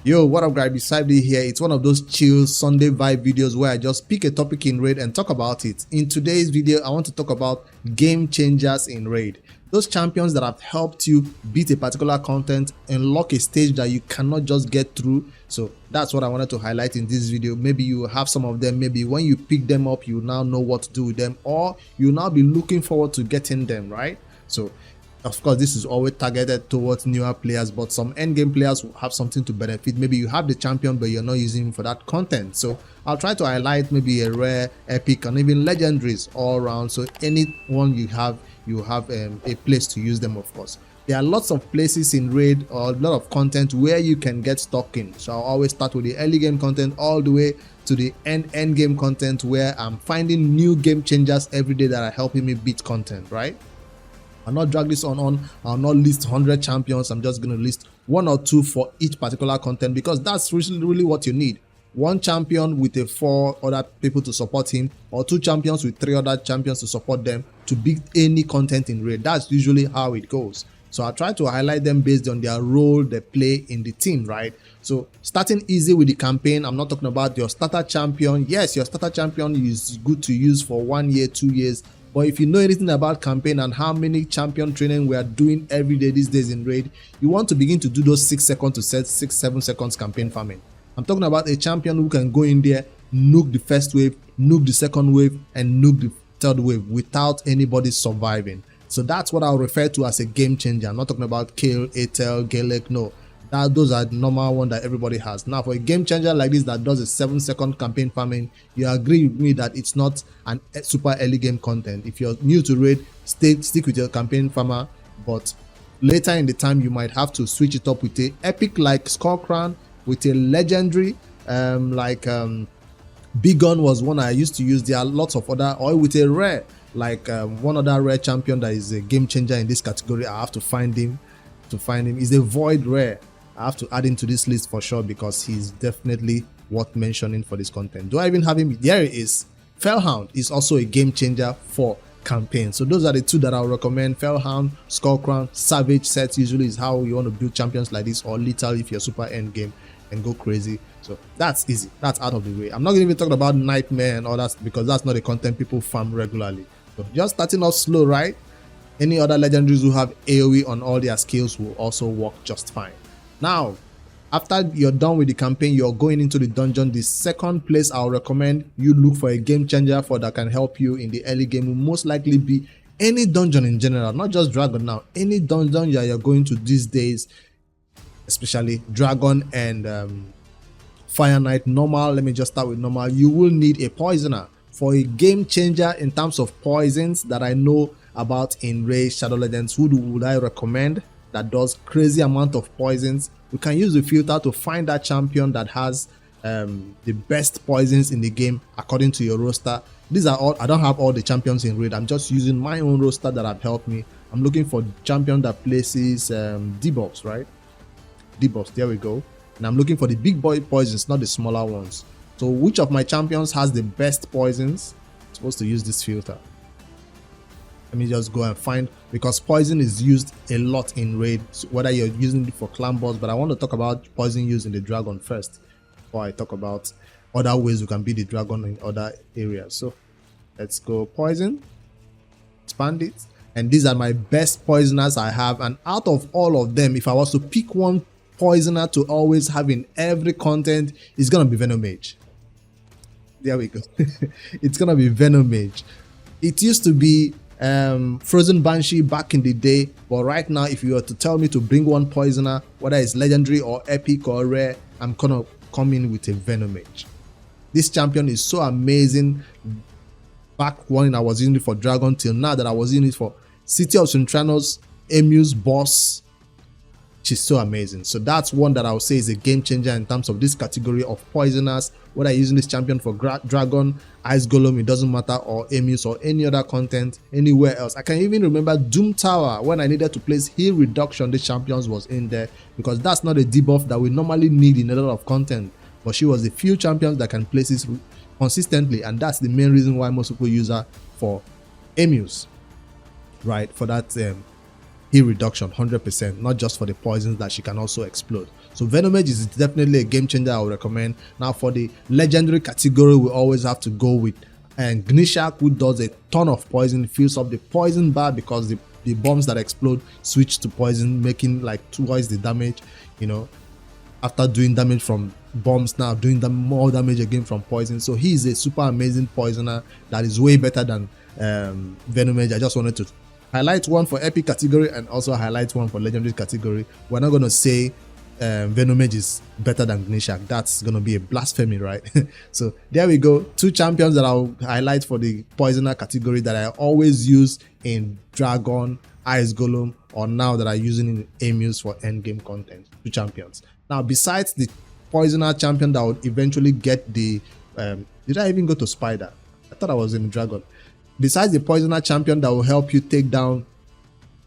Yo, what up guys, beside me here. It's one of those chill Sunday vibe videos where I just pick a topic in Raid and talk about it. In today's video, I want to talk about game changers in Raid. Those champions that have helped you beat a particular content, unlock a stage that you cannot just get through. So that's what I wanted to highlight in this video. Maybe you have some of them, maybe when you pick them up, you now know what to do with them, or you now be looking forward to getting them, right? So of course, this is always targeted towards newer players, but some endgame players will have something to benefit. Maybe you have the champion, but you're not using him for that content. So I'll try to highlight maybe a rare, epic, and even legendaries all around. So anyone you have a place to use them, of course. There are lots of places in Raid or a lot of content where you can get stuck in. So I'll always start with the early game content all the way to the end game content, where I'm finding new game changers every day that are helping me beat content, right? I'll not drag this on. I'll not list 100 champions. I'm just going to list one or two for each particular content, because that's really what you need. One champion with 4 other people to support him, or 2 champions with 3 other champions to support them to beat any content in Raid. That's usually how it goes. So I try to highlight them based on their role they play in the team, right? So starting easy with the campaign, I'm not talking about your starter champion. Yes, your starter champion is good to use for 1 year, 2 years. But if you know anything about campaign and how many champion training we are doing every day these days in Raid, you want to begin to do those 6 seconds to 6-7 seconds campaign farming. I'm talking about a champion who can go in there, nuke the first wave, nuke the second wave, and nuke the third wave without anybody surviving. So that's what I'll refer to as a game changer. I'm not talking about Kale, Atel, Galek, no. Those are the normal one that everybody has. Now for a game changer like this that does a 7-second campaign farming, you agree with me that it's not an super early game content. If you're new to Raid, stick with your campaign farmer, but later in the time you might have to switch it up with a epic like Skull Crown, with a legendary Big Gun was one I used to use. There are lots of other, or with a rare like one other rare champion that is a game changer in this category. I have to find him. Is a Void rare. I have to add him to this list for sure, because he's definitely worth mentioning for this content. Do I even have him? There he is. Fellhound is also a game changer for campaign. So those are the 2 that I'll recommend. Fellhound, Skullcrown, Savage sets usually is how you want to build champions like this, or lethal if you're super end game and go crazy. So that's easy. That's out of the way. I'm not even talking about Nightmare and all that, because that's not the content people farm regularly. So just starting off slow, right? Any other legendaries who have AoE on all their skills will also work just fine. Now, after you're done with the campaign, you're going into the dungeon. The second place I'll recommend you look for a game changer for that can help you in the early game will most likely be any dungeon in general, not just Dragon now. Any dungeon that you're going to these days, especially Dragon and Fire Knight, normal. Let me just start with normal. You will need a poisoner. For a game changer in terms of poisons that I know about in Raid Shadow Legends, who would I recommend that does crazy amount of poisons? We can use the filter to find that champion that has the best poisons in the game according to your roster. These are all. I don't have all the champions in Raid. I'm just using my own roster that have helped me. I'm looking for champion that places debuffs, right? Debuffs, there we go. And I'm looking for the big boy poisons, not the smaller ones. So which of my champions has the best poisons? I'm supposed to use this filter. Let me just go and find, because poison is used a lot in Raid, so whether you're using it for clan boss, but I want to talk about poison used in the Dragon first before I talk about other ways you can beat the Dragon in other areas. So let's go poison, expand it, and these are my best poisoners I have. And out of all of them, if I was to pick one poisoner to always have in every content, it's gonna be Venom Mage. There we go. It's gonna be Venom Mage. It used to be Frozen Banshee back in the day, but right now if you were to tell me to bring one poisoner, whether it's legendary or epic or rare, I'm gonna come in with a Venom Mage. This champion is so amazing. Back when I was using it for Dragon till now that I was using it for City of Centranos, Emu's boss. She's so amazing. So that's one that I would say is a game changer in terms of this category of poisoners. Whether you're using this champion for Dragon, Ice Golem, it doesn't matter, or Emus or any other content anywhere else. I can even remember Doom Tower when I needed to place heal reduction. The champions was in there, because that's not a debuff that we normally need in a lot of content. But she was the few champions that can place this consistently, and that's the main reason why most people use her for Emus, right? For that heal reduction 100%, not just for the poisons that she can also explode. So Venomage is definitely a game changer I would recommend. Now for the legendary category, we always have to go with Gnishak, who does a ton of poison, fills up the poison bar because the bombs that explode switch to poison, making like twice the damage, after doing damage from bombs, now doing more damage again from poison. So he is a super amazing poisoner that is way better than Venomage. I just wanted to highlight one for epic category and also highlight one for legendary category. We're not going to say Venomage is better than Gnishak. That's going to be a blasphemy, right? So there we go. 2 champions that I'll highlight for the poisoner category that I always use in Dragon, Ice Golem, or now that I'm using in Emus for endgame content. 2 champions. Now, besides the poisoner champion that would eventually get the did I even go to Spider? I thought I was in Dragon. Besides the poisoner champion that will help you take down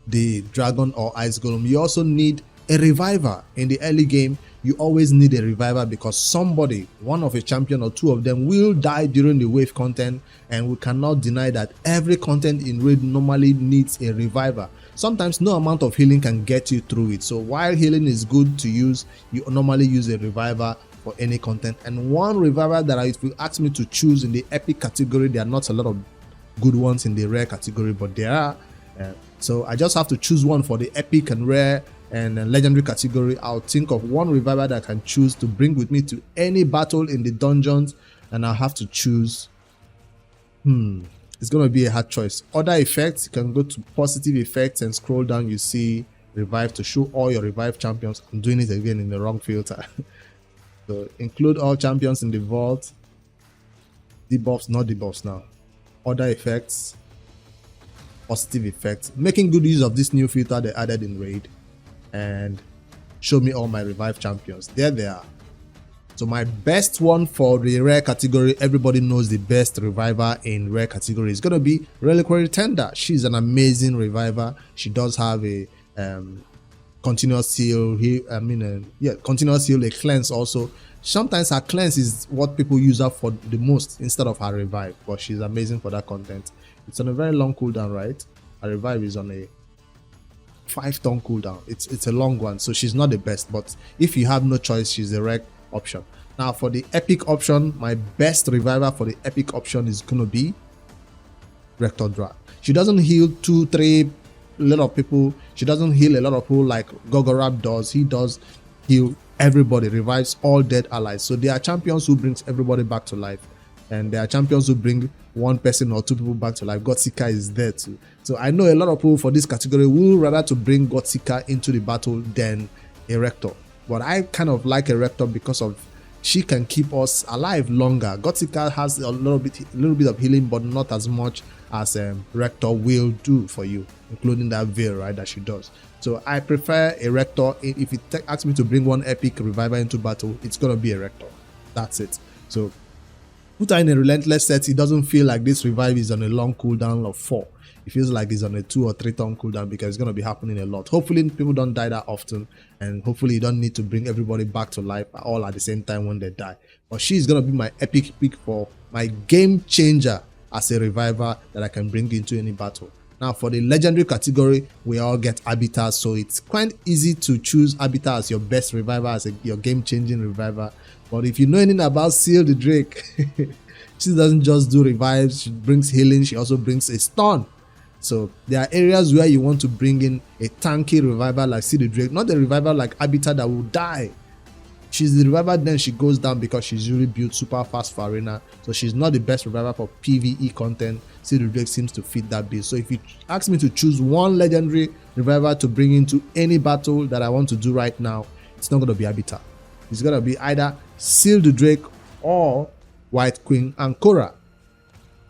the Dragon or Ice Golem, you also need a reviver. In the early game, you always need a reviver because somebody, one of a champion or 2 of them, will die during the wave content, and we cannot deny that every content in raid normally needs a reviver. Sometimes no amount of healing can get you through it. So while healing is good to use, you normally use a reviver for any content. And one reviver that if you ask me to choose in the epic category, there are not a lot of good ones in the rare category, but there are. So I just have to choose one for the epic and rare and legendary category. I'll think of one reviver that I can choose to bring with me to any battle in the dungeons, and I'll have to choose. It's going to be a hard choice. Other effects, you can go to positive effects and scroll down. You see revive to show all your revive champions. I'm doing it again in the wrong filter. So include all champions in the vault. Debuffs, not debuffs now. Other effects, positive effects. Making good use of this new filter they added in raid, and show me all my revive champions. There they are. So my best one for the rare category, everybody knows the best reviver in rare category is going to be Reliquary Tender. She's an amazing reviver. She does have a continuous heal. Continuous heal, a cleanse also. Sometimes her cleanse is what people use her for the most instead of her revive, but she's amazing for that content. It's on a very long cooldown, right? Her revive is on a 5-turn cooldown. It's a long one, so she's not the best, but if you have no choice, she's the rare option. Now for the epic option, my best reviver for the epic option is gonna be Rector Dra. She doesn't heal 2-3 a lot of people. She doesn't heal a lot of people like Gogorab does. He does heal everybody, revives all dead allies. So there are champions who brings everybody back to life, and there are champions who bring 1 person or 2 people back to life. Godseeker is there too. So I know a lot of people for this category will rather to bring Godseeker into the battle than a Rector. But I kind of like a Rector because of she can keep us alive longer. Godseeker has a little bit of healing, but not as much as Rector will do for you, including that veil, right, that she does. So I prefer a Rector. If it asks me to bring one epic reviver into battle, it's gonna be a Rector. That's it. So put her in a relentless set. It doesn't feel like this revive is on a long cooldown of 4. It feels like it's on a 2 or 3 turn cooldown because it's going to be happening a lot. Hopefully people don't die that often, and hopefully you don't need to bring everybody back to life all at the same time when they die. But she's going to be my epic pick for my game changer as a reviver that I can bring into any battle. Now for the legendary category, we all get Arbiter, so it's quite easy to choose Arbiter as your best reviver, as your game changing reviver. But if you know anything about Seal the Drake, she doesn't just do revives, she brings healing, she also brings a stun. So there are areas where you want to bring in a tanky reviver like Seal the Drake, not a reviver like Arbiter that will die. She's the reviver, then she goes down because she's usually built super fast for arena. So she's not the best reviver for PvE content. Seal the Drake seems to fit that bill. So if you ask me to choose one legendary reviver to bring into any battle that I want to do right now, it's not going to be Arbiter. It's going to be either Seal the Drake or White Queen Ancora.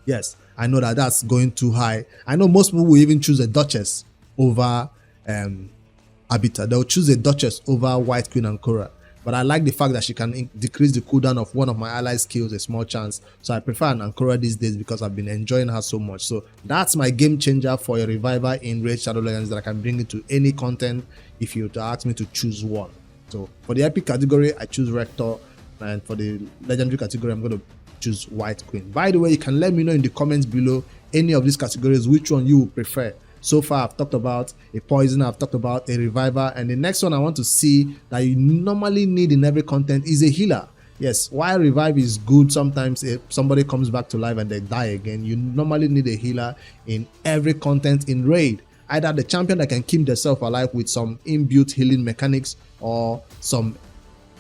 Yes, I know that that's going too high. I know most people will even choose a Duchess over Arbiter. They'll choose a Duchess over White Queen Ancora. But I like the fact that she can decrease the cooldown of one of my allies' kills a small chance. So I prefer an Ancora these days because I've been enjoying her so much. So that's my game changer for a reviver in Raid Shadow Legends that I can bring into any content if you were to ask me to choose one. So for the epic category, I choose Rector. And for the legendary category, I'm going to choose White Queen. By the way, you can let me know in the comments below any of these categories which one you would prefer So far, I've talked about a poison, I've talked about a reviver, and the next one I want to see that you normally need in every content is a healer. Yes, while revive is good, sometimes if somebody comes back to life and they die again, you normally need a healer in every content in raid. Either the champion that can keep themselves alive with some inbuilt healing mechanics, or some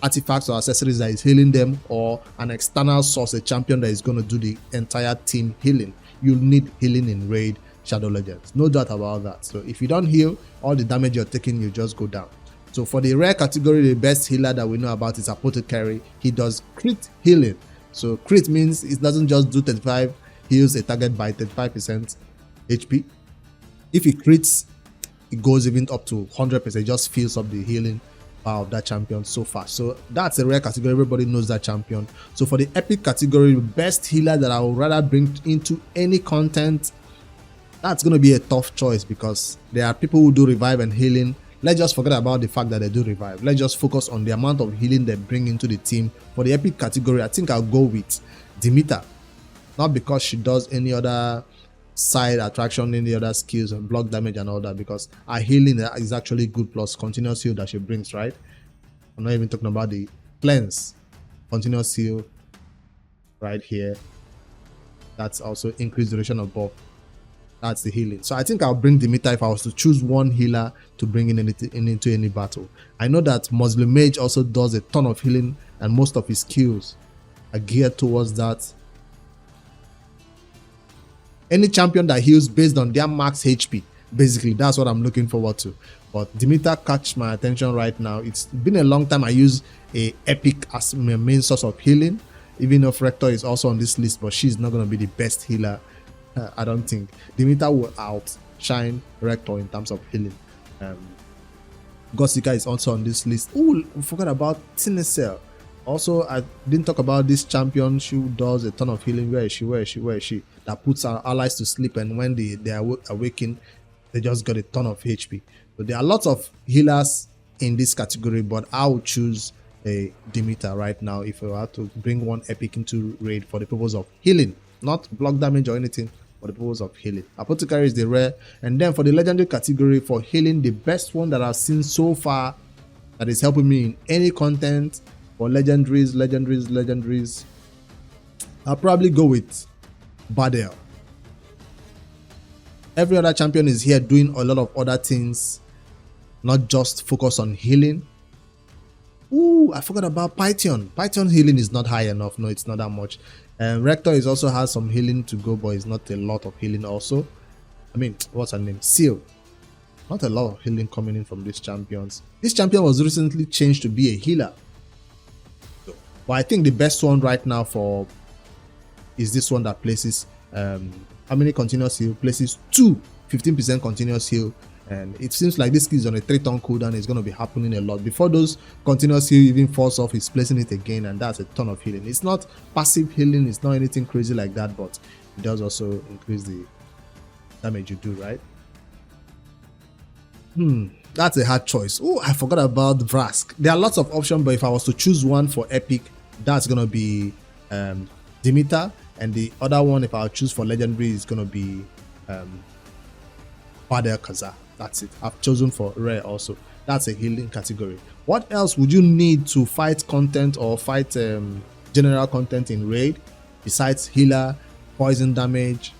artifacts or accessories that is healing them, or an external source, a champion that is going to do the entire team healing. You'll need healing in raid Shadow Legends, no doubt about that. So if you don't heal, all the damage you're taking, you just go down. So for the rare category, the best healer that we know about is Apothecary. He does crit healing. So crit means it doesn't just do 35, heals a target by 35% HP. If he crits, it goes even up to 100%, just fills up the healing power of that champion so fast. So that's a rare category, everybody knows that champion. So for the epic category, the best healer that I would rather bring into any content, that's going to be a tough choice, because there are people who do revive and healing. Let's just forget about the fact that they do revive. Let's just focus on the amount of healing they bring into the team. For the epic category, I think I'll go with Demeter. Not because she does any other side attraction, any other skills and block damage and all that, because her healing is actually good, plus continuous heal that she brings, right? I'm not even talking about the cleanse, continuous heal right here. That's also increased duration of buff. That's the healing. So I think I'll bring Demeter if I was to choose one healer to bring in into any battle. I know that Muslim Mage also does a ton of healing, and most of his skills are geared towards that. Any champion that heals based on their max HP, basically, that's what I'm looking forward to. But Demeter catch my attention right now. It's been a long time I use a epic as my main source of healing, even if Rector is also on this list, but she's not going to be the best healer. I don't think Demeter will outshine Rector in terms of healing. Godsika is also on this list. Oh, we forgot about Tinecell. Also, I didn't talk about this champion who does a ton of healing. Where is she? That puts our allies to sleep, and when they awaken, they just got a ton of HP. So there are lots of healers in this category, but I would choose a Demeter right now if I had to bring one epic into raid for the purpose of healing, not block damage or anything, for the purpose of healing. Apothecary is the rare, and then for the legendary category for healing, the best one that I've seen so far that is helping me in any content for legendaries, I'll probably go with Bardell. Every other champion is here doing a lot of other things, not just focus on healing. Ooh, I forgot about Python. Python healing is not high enough. No, it's not that much. Rector is also has some healing to go, but it's not a lot of healing also. I mean, what's her name? Seal. Not a lot of healing coming in from these champions. This champion was recently changed to be a healer. But I think the best one right now for is this one that places how many continuous heal? Places 15% continuous heal. And it seems like this skill is on a 3-turn cooldown. It's going to be happening a lot. Before those continuous heal even falls off, he's placing it again, and that's a ton of healing. It's not passive healing, it's not anything crazy like that, but it does also increase the damage you do, right? That's a hard choice. Oh, I forgot about Vrask. There are lots of options, but if I was to choose one for epic, that's going to be Demeter, and the other one, if I choose for legendary, is going to be Bardell Kaza. That's it. I've chosen for rare also. That's a healing category. What else would you need to fight content or fight general content in raid besides healer, poison damage,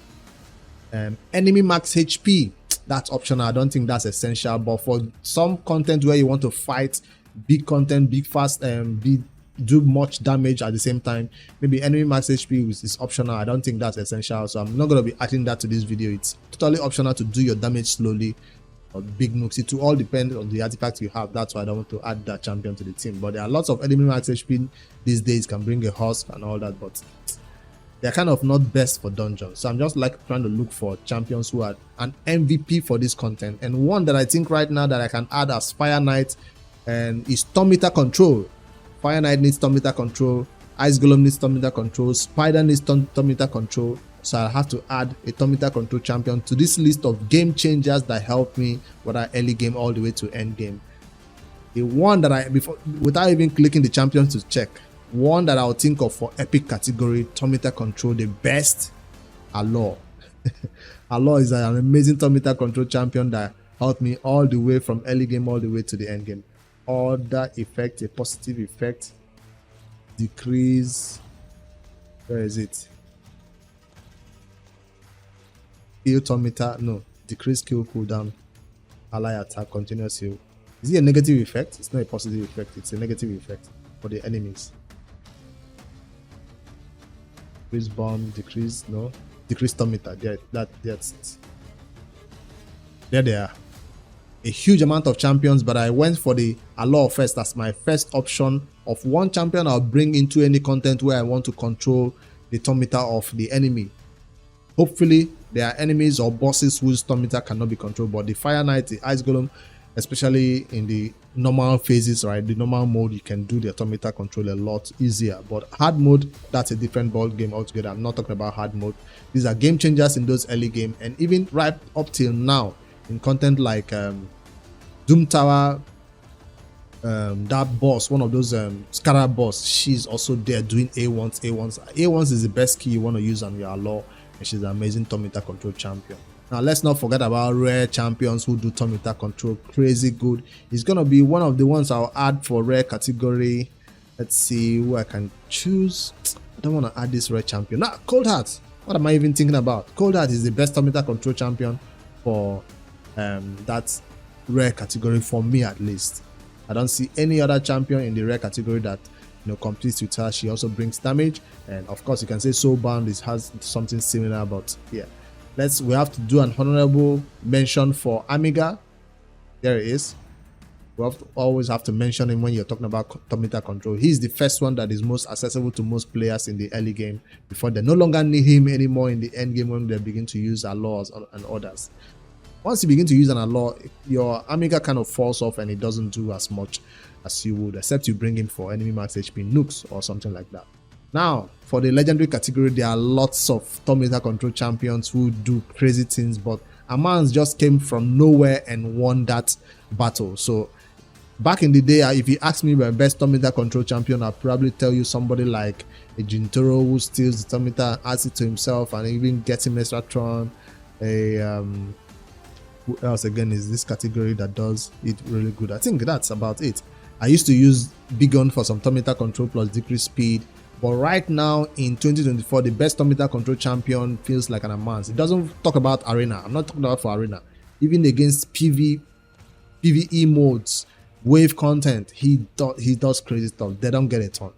enemy max HP? That's optional. I don't think that's essential, but for some content where you want to fight big content, big fast, do much damage at the same time, maybe enemy max HP is optional. I don't think that's essential, so I'm not going to be adding that to this video. It's totally optional to do your damage slowly or big nukes. It will all depend on the artifact you have. That's why I don't want to add that champion to the team. But there are lots of enemy max HP these days, can bring a Husk and all that, but they're kind of not best for dungeons. So I'm just like trying to look for champions who are an MVP for this content. And one that I think right now that I can add as Fire Knight and is Storm Meter Control. Fire Knight needs Storm Meter Control, Ice Golem needs Storm Meter Control, Spider needs Storm Meter Control. So I have to add a Storm Meter Control champion to this list of game changers that help me whether early game all the way to end game. The one that without even clicking the champions to check, one that I'll think of for epic category, Storm Meter Control, the best are Law. Allah is an amazing turn meter control champion that helped me all the way from early game all the way to the end game. Order effect, a positive effect, decrease. Where is it? Heal turn meter, no, decrease skill cooldown, ally attack, continuous heal. Is it a negative effect? It's not a positive effect, it's a negative effect for the enemies. Decrease bomb, decrease, no, decrease turn meter. That's it. There they are. A huge amount of champions, but I went for the Allure first as my first option of one champion I'll bring into any content where I want to control the turn meter of the enemy. Hopefully, there are enemies or bosses whose turn meter cannot be controlled, but the Fire Knight, the Ice Golem, especially in the normal phases, right, the normal mode, you can do the turn meter control a lot easier. But hard mode, that's a different ball game altogether. I'm not talking about hard mode. These are game changers in those early game, and even right up till now in content like Doom Tower, that boss, one of those Scarab boss, she's also there doing A1s is the best key you want to use on your Allure, and she's an amazing turn meter control champion. Now let's not forget about rare champions who do turn meter control crazy good. It's gonna be one of the ones I'll add for rare category. Let's see who I can choose. I don't want to add this rare champion. Nah, Cold Heart. What am I even thinking about? Cold Heart is the best turn meter control champion for that rare category, for me at least. I don't see any other champion in the rare category that competes with her. She also brings damage, and of course you can say Soulbound has something similar, but yeah, we have to do an honorable mention for Amiga. There it is. We always have to mention him when you're talking about turn meter control. He's the first one that is most accessible to most players in the early game before they no longer need him anymore in the end game when they begin to use Allures and others. Once you begin to use an Allure, your Amiga kind of falls off and it doesn't do as much as you would, except you bring in for enemy max HP nukes or something like that. Now, for the legendary category, there are lots of turn meter control champions who do crazy things, but Amans just came from nowhere and won that battle. So, back in the day, if you ask me my best turn meter control champion, I'll probably tell you somebody like a Jintaro who steals the turn meter and adds it to himself and even gets him extra tron. Who else again is this category that does it really good? I think that's about it. I used to use Big Gun for some turn meter control plus decrease speed, but right now in 2024, the best turn meter control champion feels like an Amans. It doesn't talk about arena. I'm not talking about for arena. Even against PvE modes, wave content, he does crazy stuff. They don't get a ton.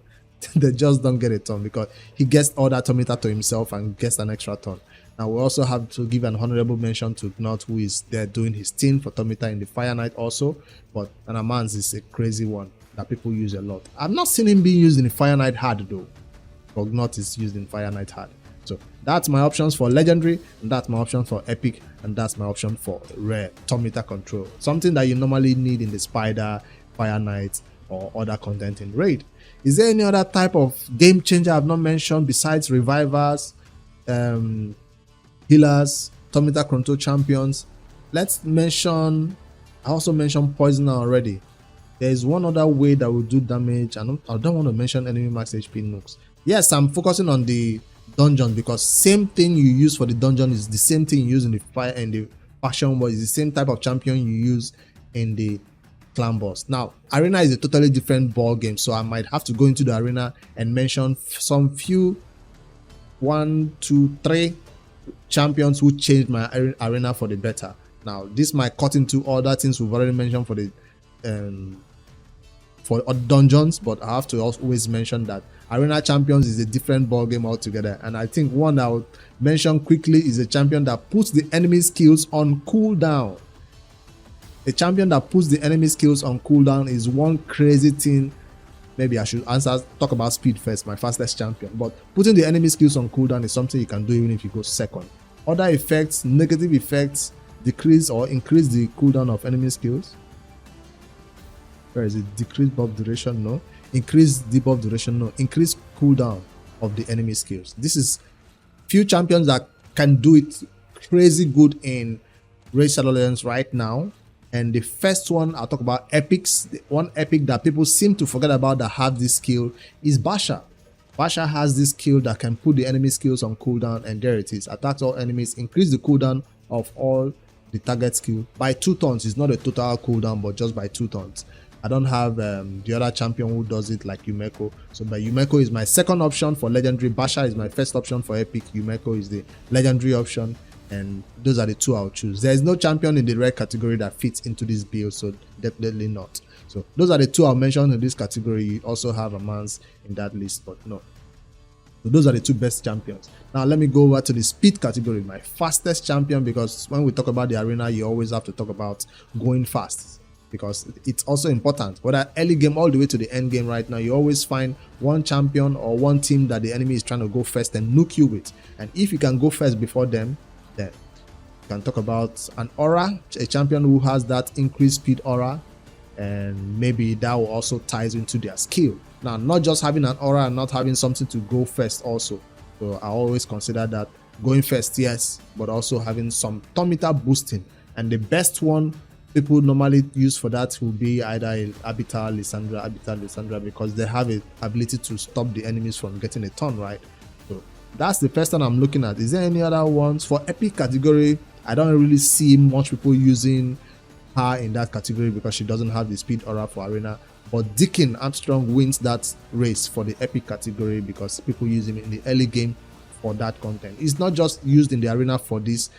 They just don't get a ton because he gets all that turn meter to himself and gets an extra ton. Now we also have to give an honorable mention to Gnot, who is there doing his thing for turn meter in the Fire Knight also, but an Amans is a crazy one that people use a lot. I've not seen him being used in the Fire Knight hard though, but Gnot is used in Fire Knight hard. So that's my options for legendary, and that's my option for epic, and that's my option for rare turn meter control. Something that you normally need in the Spider, Fire Knight, or other content in Raid. Is there any other type of game changer I've not mentioned besides revivers, healers, turn meter control champions? Let's mention, I also mentioned poisoner already. There is one other way that will do damage. I don't want to mention enemy max HP nukes. Yes, I'm focusing on the dungeon because same thing you use for the dungeon is the same thing you use in the fire and the faction war. Is the same type of champion you use in the clan boss. Now, arena is a totally different ball game, so I might have to go into the arena and mention some few 1, 2, 3 champions who changed my arena for the better. Now, this might cut into other things we've already mentioned for the dungeons, but I have to always mention that arena champions is a different ball game altogether. And I think one I would mention quickly is a champion that puts the enemy skills on cooldown. A champion that puts the enemy skills on cooldown is one crazy thing. Maybe I should talk about speed first, my fastest champion. But putting the enemy skills on cooldown is something you can do even if you go second. Other effects, negative effects, decrease or increase the cooldown of enemy skills. Where is it? Decrease buff duration? No. Increase debuff duration? No. Increase cooldown of the enemy skills. This is few champions that can do it crazy good in Raid Shadow Legends right now. And the first one I'll talk about epics. The one epic that people seem to forget about that have this skill is Basha. Basha has this skill that can put the enemy skills on cooldown, and there it is. Attacks all enemies, increase the cooldown of all the target skill by 2 turns. It's not a total cooldown, but just by 2 turns. I don't have the other champion who does it like Yumeko. So but Yumeko is my second option for legendary. Basha is my first option for epic. Yumeko is the legendary option. And those are the 2 I'll choose. There is no champion in the rare category that fits into this build, so definitely not. So those are the 2 I'll mention in this category. You also have Amans in that list, but no. So those are the 2 best champions. Now let me go over to the speed category, my fastest champion, because when we talk about the arena, you always have to talk about going fast, because it's also important. Whether early game all the way to the end game right now, you always find one champion or one team that the enemy is trying to go first and nuke you with. And if you can go first before them, then you can talk about an aura, a champion who has that increased speed aura, and maybe that will also ties into their skill. Now, not just having an aura and not having something to go first also. So I always consider that going first, yes, but also having some turn meter boosting. And the best one people normally use for that will be either Abita, Lissandra, because they have an ability to stop the enemies from getting a turn, right? So that's the first one I'm looking at. Is there any other ones? For epic category, I don't really see much people using her in that category because she doesn't have the speed aura for arena. But Deacon Armstrong wins that race for the epic category because people use him in the early game for that content. It's not just used in the arena for this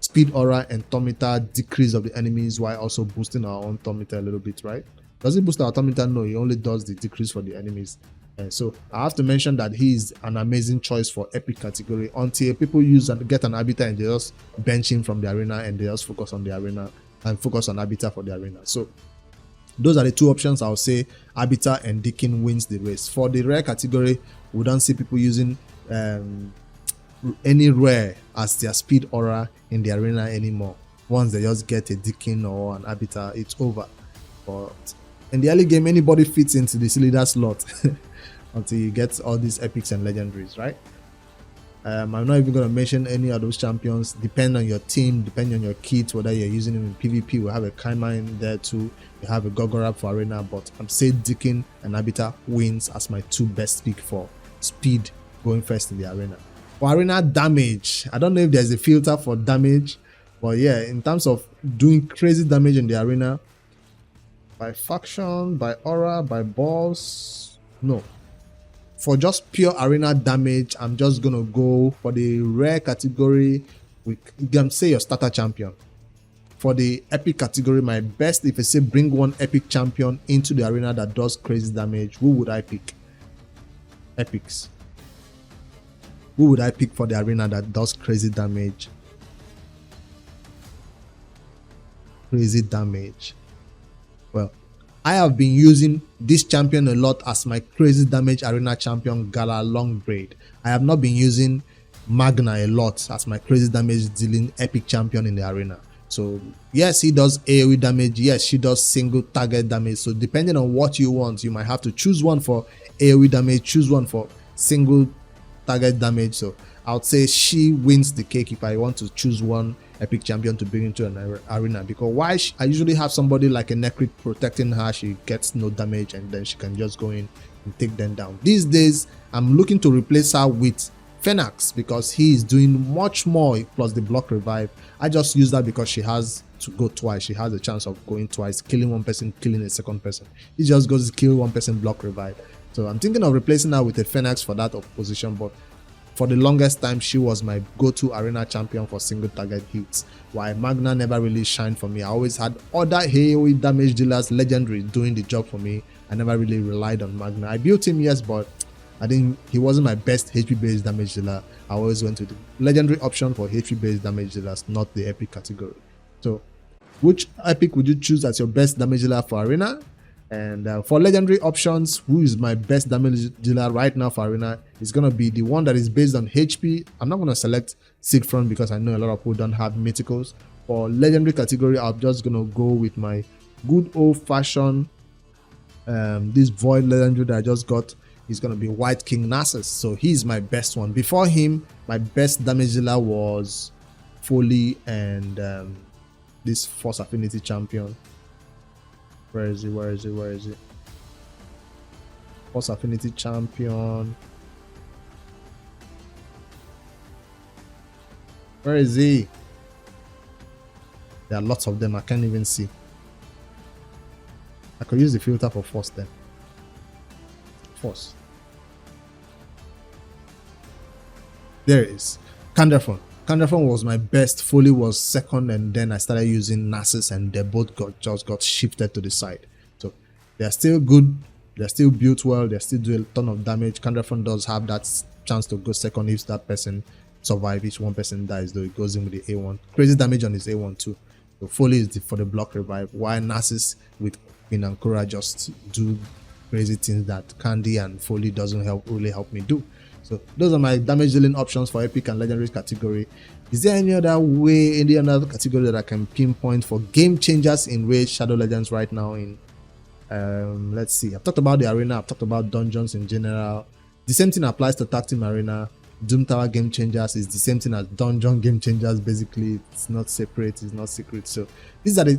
speed aura and turn meter decrease of the enemies while also boosting our own turn meter a little bit, right? Does it boost our turn meter? No, he only does the decrease for the enemies. And so I have to mention that he is an amazing choice for epic category until people use and get an arbiter and they just bench him from the arena and they just focus on the arena and focus on arbiter for the arena. So those are the 2 options. I'll say arbiter and Deacon wins the race. For the rare category, we don't see people using any rare as their speed aura in the arena anymore. Once they just get a Deacon or an arbiter, it's over. But in the early game, anybody fits into this leader slot until you get all these epics and legendaries, right? I'm not even going to mention any of those champions. Depend on your team, depending on your kit, whether you're using them in PvP. We have a Kaima in there too. We have a Gogorab for arena, but I'm saying Deacon and Arbiter wins as my 2 best pick for speed going first in the arena. For arena damage, I don't know if there's a filter for damage, but yeah, in terms of doing crazy damage in the arena, by faction, by aura, by boss, no. For just pure arena damage, I'm just gonna go for the rare category. We can say your starter champion. For the epic category, my best, if I say bring one epic champion into the arena that does crazy damage, who would I pick? Epics. Who would I pick for the arena that does crazy damage? Crazy damage. Well, I have been using this champion a lot as my crazy damage arena champion, Gala Longbraid. I have not been using Magna a lot as my crazy damage dealing epic champion in the arena. So yes, he does AoE damage. Yes, she does single target damage. So depending on what you want, you might have to choose one for AoE damage, choose one for single target damage. So I would say she wins the cake if I want to choose one epic champion to bring into an arena, because I usually have somebody like a Necrit protecting her. She gets no damage and then she can just go in and take them down. These days I'm looking to replace her with Phenax because he is doing much more, plus the block revive. I just use that because she has to go twice. She has a chance of going twice, killing one person, killing a second person. He just goes to kill one person, block revive. So I'm thinking of replacing her with a Phenax for that position, but for the longest time, she was my go-to arena champion for single target hits. While Magna never really shined for me. I always had other AoE damage dealers, legendary, doing the job for me. I never really relied on Magna. I built him, yes, but he wasn't my best HP-based damage dealer. I always went to the legendary option for HP-based damage dealers, not the epic category. So, which epic would you choose as your best damage dealer for arena? And for legendary options, who is my best damage dealer right now for arena? It's going to be the one that is based on HP. I'm not going to select Sigfront because I know a lot of people don't have mythicals. For legendary category, I'm just going to go with my good old-fashioned this void legendary that I just got. Is going to be White King Nasus. So he's my best one. Before him, my best damage dealer was Foley and this Force Affinity champion. Where is he? Force Affinity champion. Where is he? There are lots of them. I can't even see. I could use the filter for force then. Force. There it is. Canderfon. Canderfon was my best. Foley was second, and then I started using Narcissus, and they both just got shifted to the side. So they're still good. They're still built well. They still do a ton of damage. Canderfon does have that chance to go second if that person survives. Each one person dies, though it goes in with the A1. Crazy damage on his A1 too. So Foley is for the block revive, while Narcissus with Queen and Kura just do crazy things that Candy and Foley doesn't really help me do. So those are my damage dealing options for epic and legendary category. Is there any other way, any other category that I can pinpoint for game changers in Raid Shadow Legends right now? In let's see, I've talked about the arena, I've talked about dungeons in general. The same thing applies to Tag Team Arena. Doom Tower game changers is the same thing as dungeon game changers. Basically, it's not separate, it's not secret. So these are the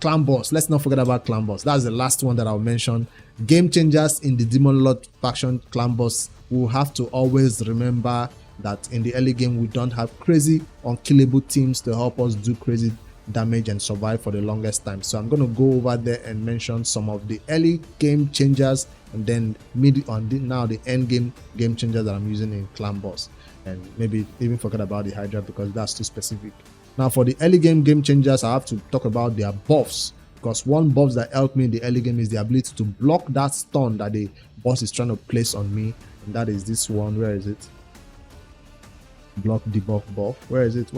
clan boss. Let's not forget about clan boss. That's the last one that I'll mention. Game changers in the Demon Lord faction clan boss. We'll have to always remember that in the early game we don't have crazy unkillable teams to help us do crazy damage and survive for the longest time. So I'm going to go over there and mention some of the early game changers, and then now the end game changers that I'm using in clan boss, and maybe even forget about the Hydra because that's too specific. Now for the early game changers, I have to talk about their buffs, because one buff that helped me in the early game is the ability to block that stun that the boss is trying to place on me, and that is this one. Where is it? Block debuff buff. Where is it?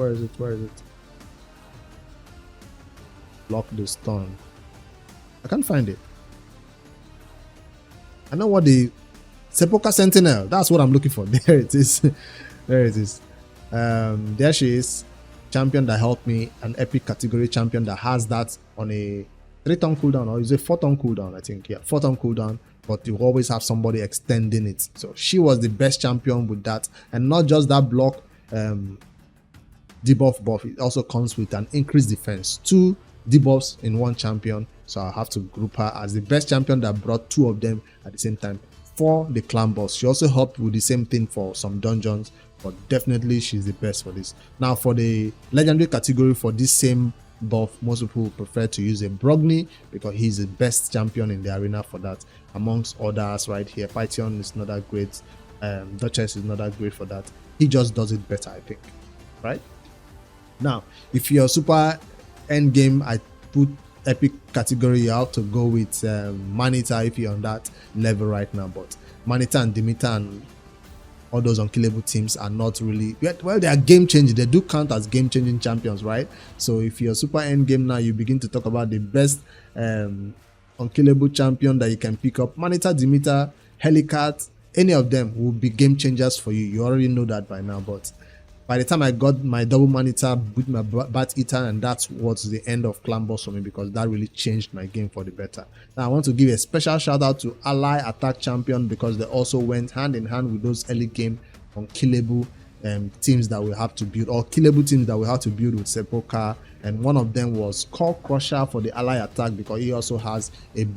Block the stun. I can't find it. I know what the Sepulchre Sentinel. That's what I'm looking for. There it is. There it is. There she is. Champion that helped me. An epic category champion that has that on a 3-turn cooldown, or is it 4-turn cooldown? I think, yeah, 4-turn cooldown. But you always have somebody extending it. So she was the best champion with that, and not just that block debuff buff. It also comes with an increased defense. 2 debuffs in one champion, so I have to group her as the best champion that brought 2 of them at the same time for the clan boss. She also helped with the same thing for some dungeons, but definitely she's the best for this. Now for the legendary category, for this same buff, most people prefer to use a Brogni because he's the best champion in the arena for that, amongst others right here. Python is not that great, Duchess is not that great for that. He just does it better, I think, right? Now if you're super end game, I put epic category, you have to go with Manita if you're on that level right now. But Manita and Demeter and all those unkillable teams are not really, well, they are game changing. They do count as game changing champions, right? So if you're super end game now, you begin to talk about the best unkillable champion that you can pick up. Manita, Demeter, Helicat, any of them will be game changers for you. You already know that by now. But by the time I got my double Manita with my Bat Eater, and that's what's the end of clan boss for me, because that really changed my game for the better. Now I want to give a special shout out to Ally Attack Champion, because they also went hand in hand with those early game unkillable teams that we have to build, or killable teams that we have to build with Sepulchre. And one of them was Skull Crusher for the Ally Attack, because he also has a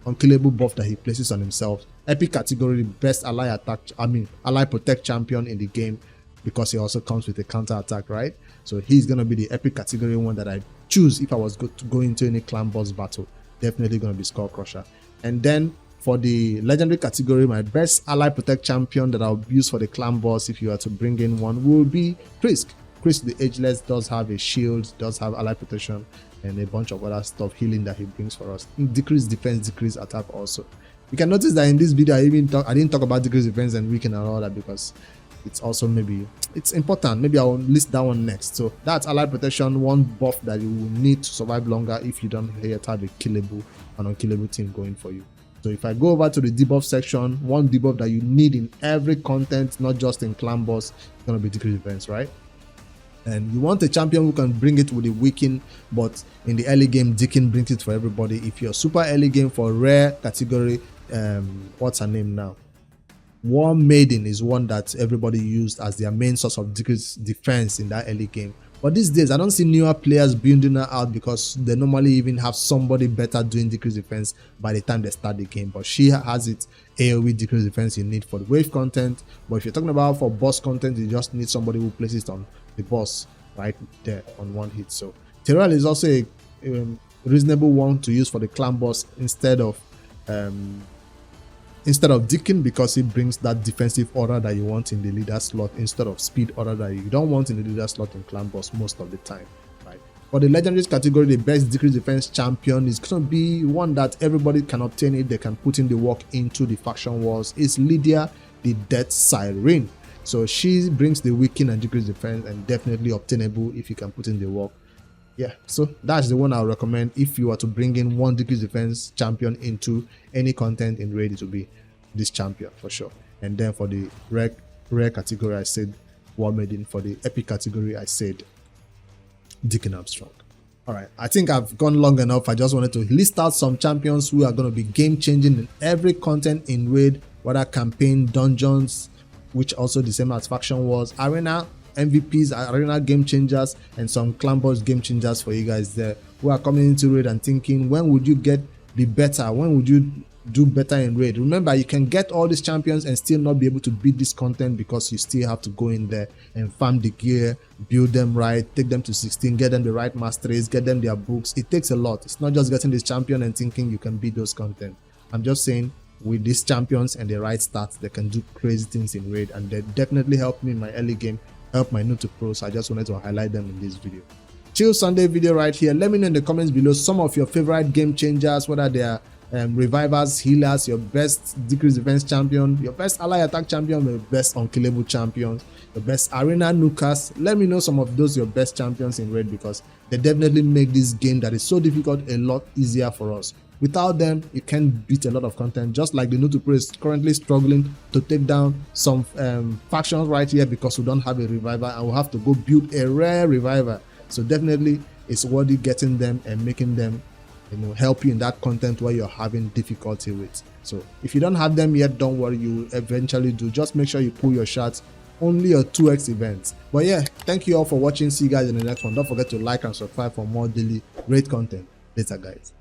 unkillable buff that he places on himself. Epic category, best Ally Protect champion in the game, because he also comes with a counter attack, right? So he's gonna be the epic category one that I choose if I was to go into any clan boss battle. Definitely gonna be Skull Crusher. And then for the legendary category, my best Ally Protect champion that I'll use for the clan boss, if you are to bring in one, will be Krisk. Krisk the Ageless does have a shield, does have ally protection, and a bunch of other stuff, healing that he brings for us. Decrease defense, decrease attack also. You can notice that in this video I didn't talk about decrease defense and weaken and all that, because it's also, maybe it's important. Maybe I'll list that one next. So that's ally protection, one buff that you will need to survive longer if you don't yet have a killable and unkillable team going for you. So if I go over to the debuff section, one debuff that you need in every content, not just in clan boss, it's gonna be decrease defense, right? And you want a champion who can bring it with a weaken, but in the early game, Deacon brings it for everybody. If you're super early game for rare category, what's her name now? War Maiden is one that everybody used as their main source of decrease defense in that early game. But these days, I don't see newer players building her out because they normally even have somebody better doing decrease defense by the time they start the game. But she has it AoE decrease defense you need for the wave content. But if you're talking about for boss content, you just need somebody who places it on the boss right there on one hit. So Terrell is also a reasonable one to use for the clan boss instead of Deacon, because it brings that defensive order that you want in the leader slot instead of speed order that you don't want in the leader slot in clan boss most of the time, right? For the legendaries category, the best decrease defense champion is going to be one that everybody can obtain if they can put in the work into the faction wars. Is Lydia, the Death Siren. So she brings the weaken and decrease defense, and definitely obtainable if you can put in the work. Yeah, so that's the one I would recommend if you are to bring in one decrease defense champion into any content in raid. To be this champion for sure. And then for the rare category, I said War Maiden. For the epic category, I said Deacon Armstrong. All right, I think I've gone long enough. I just wanted to list out some champions who are going to be game changing in every content in raid, whether campaign, dungeons, which also the same as faction wars, arena MVPs, arena game changers, and some clan boss game changers for you guys there who are coming into raid and thinking, when would you get the better? When would you do better in raid? Remember, you can get all these champions and still not be able to beat this content because you still have to go in there and farm the gear, build them right, take them to 16, get them the right masteries, get them their books. It takes a lot. It's not just getting this champion and thinking you can beat those content. I'm just saying, with these champions and the right stats, they can do crazy things in raid, and they definitely helped me in my early game, help my new to pro. So I just wanted to highlight them in this video. Chill Sunday video right here. Let me know in the comments below some of your favorite game changers, whether they are revivers, healers, your best decrease defense champion, your best ally attack champion, your best unkillable champions, your best arena nukers. Let me know some of those your best champions in raid, because they definitely make this game that is so difficult a lot easier for us. Without them, you can't beat a lot of content, just like the new to pro is currently struggling to take down some factions right here because we don't have a reviver, and we'll have to go build a rare reviver. So definitely it's worthy getting them and making them, you know, help you in that content where you're having difficulty with. So if you don't have them yet, don't worry, you will eventually do. Just make sure you pull your shots, only a 2x events. But yeah, thank you all for watching. See you guys in the next one. Don't forget to like and subscribe for more daily raid content. Later guys.